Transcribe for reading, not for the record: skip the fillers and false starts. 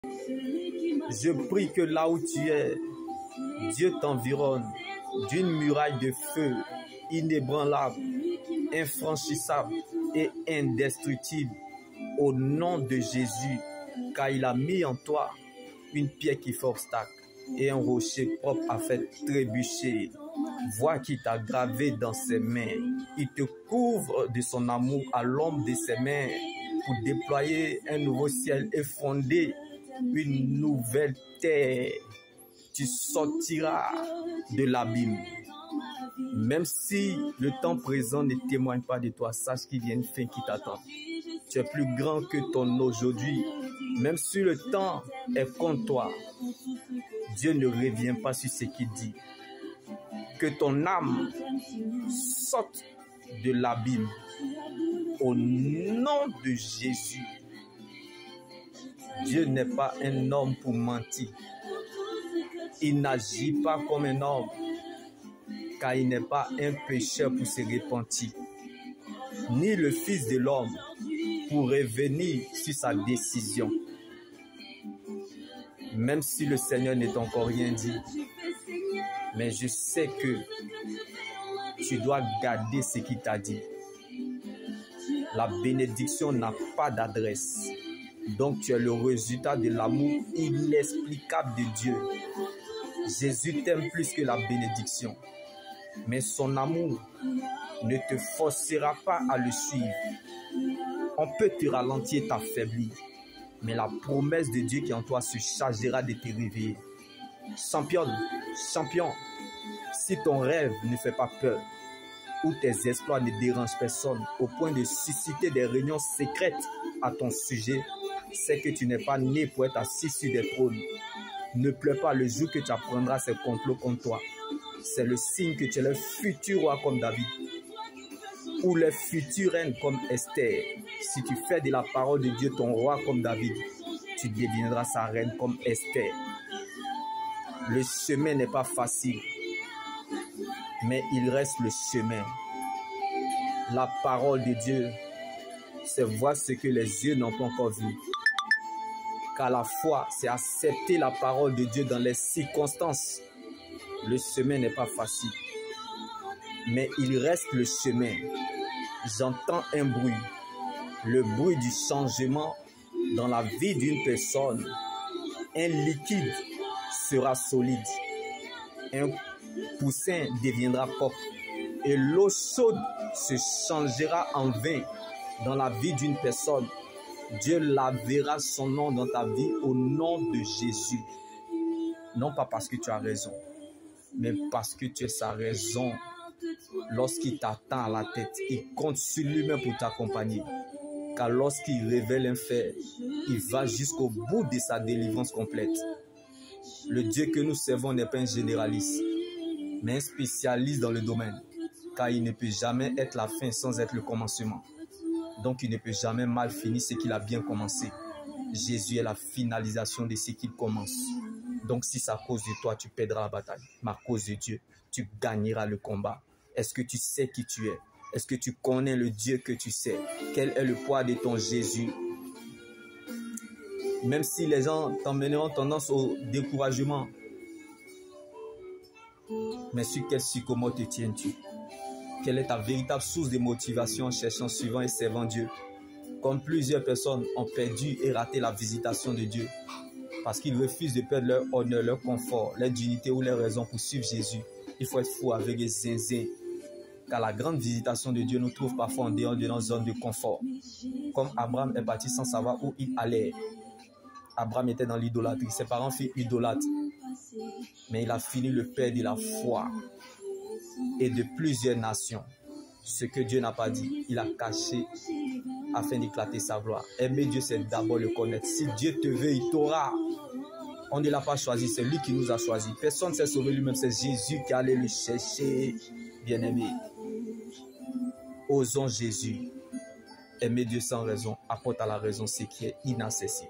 Je prie que là où tu es, Dieu t'environne d'une muraille de feu inébranlable, infranchissable et indestructible au nom de Jésus, car il a mis en toi une pierre qui fait obstacle et un rocher propre à faire trébucher. Vois qu'il t'a gravé dans ses mains. Il te couvre de son amour à l'ombre de ses mains pour déployer un nouveau ciel et fonder une nouvelle terre. Tu sortiras de l'abîme. Même si le temps présent ne témoigne pas de toi, sache qu'il y a une fin qui t'attend. Tu es plus grand que ton aujourd'hui. Même si le temps est contre toi, Dieu ne revient pas sur ce qu'il dit. Que ton âme sorte de l'abîme au nom de Jésus. Dieu n'est pas un homme pour mentir. Il n'agit pas comme un homme, car il n'est pas un pécheur pour se repentir, ni le Fils de l'homme pour revenir sur sa décision. Même si le Seigneur n'est encore rien dit, mais je sais que tu dois garder ce qu'il t'a dit. La bénédiction n'a pas d'adresse. Donc tu es le résultat de l'amour inexplicable de Dieu. Jésus t'aime plus que la bénédiction. Mais son amour ne te forcera pas à le suivre. On peut te ralentir et t'affaiblir. Mais la promesse de Dieu qui est en toi se chargera de te réveiller. Champion, si ton rêve ne fait pas peur, ou tes exploits ne dérangent personne, au point de susciter des réunions secrètes à ton sujet, c'est que tu n'es pas né pour être assis sur des trônes. Ne pleure pas le jour que tu apprendras ces complots contre toi. C'est le signe que tu es le futur roi comme David, ou le futur reine comme Esther. Si tu fais de la parole de Dieu ton roi comme David, tu deviendras sa reine comme Esther. Le chemin n'est pas facile, mais il reste le chemin. La parole de Dieu, c'est voir ce que les yeux n'ont pas encore vu. Car la foi, c'est accepter la parole de Dieu dans les circonstances. Le chemin n'est pas facile, mais il reste le chemin. J'entends un bruit, le bruit du changement dans la vie d'une personne. Un liquide sera solide, un poussin deviendra coq et l'eau chaude se changera en vin dans la vie d'une personne. Dieu lavera son nom dans ta vie au nom de Jésus. Non pas parce que tu as raison, mais parce que tu es sa raison. Lorsqu'il t'attend à la tête, il compte sur lui-même pour t'accompagner. Car lorsqu'il révèle un fait, il va jusqu'au bout de sa délivrance complète. Le Dieu que nous servons n'est pas un généraliste, mais un spécialiste dans le domaine. Car il ne peut jamais être la fin sans être le commencement. Donc il ne peut jamais mal finir ce qu'il a bien commencé. Jésus est la finalisation de ce qu'il commence. Donc si c'est à cause de toi, tu perdras la bataille. Mais à cause de Dieu, tu gagneras le combat. Est-ce que tu sais qui tu es? Est-ce que tu connais le Dieu que tu sais? Quel est le poids de ton Jésus? Même si les gens t'emmèneront tendance au découragement, mais sur quel sycomore te tiens-tu? Quelle est ta véritable source de motivation en cherchant, suivant et servant Dieu? Comme plusieurs personnes ont perdu et raté la visitation de Dieu parce qu'ils refusent de perdre leur honneur, leur confort, leur dignité ou leur raison pour suivre Jésus. Il faut être fou avec les zinzins. Car la grande visitation de Dieu nous trouve parfois en dehors de notre zone de confort. Comme Abraham est parti sans savoir où il allait. Abraham était dans l'idolâtrie. Ses parents furent idolâtres. Mais il a fini le père de la foi et de plusieurs nations. Ce que Dieu n'a pas dit, il a caché afin d'éclater sa gloire. Aimer Dieu, c'est d'abord le connaître. Si Dieu te veut, il t'aura. On ne l'a pas choisi, c'est lui qui nous a choisi. Personne ne s'est sauvé lui-même, c'est Jésus qui allait le chercher. Bien-aimé, osons Jésus. Aimer Dieu sans raison apporte à la raison ce qui est inaccessible.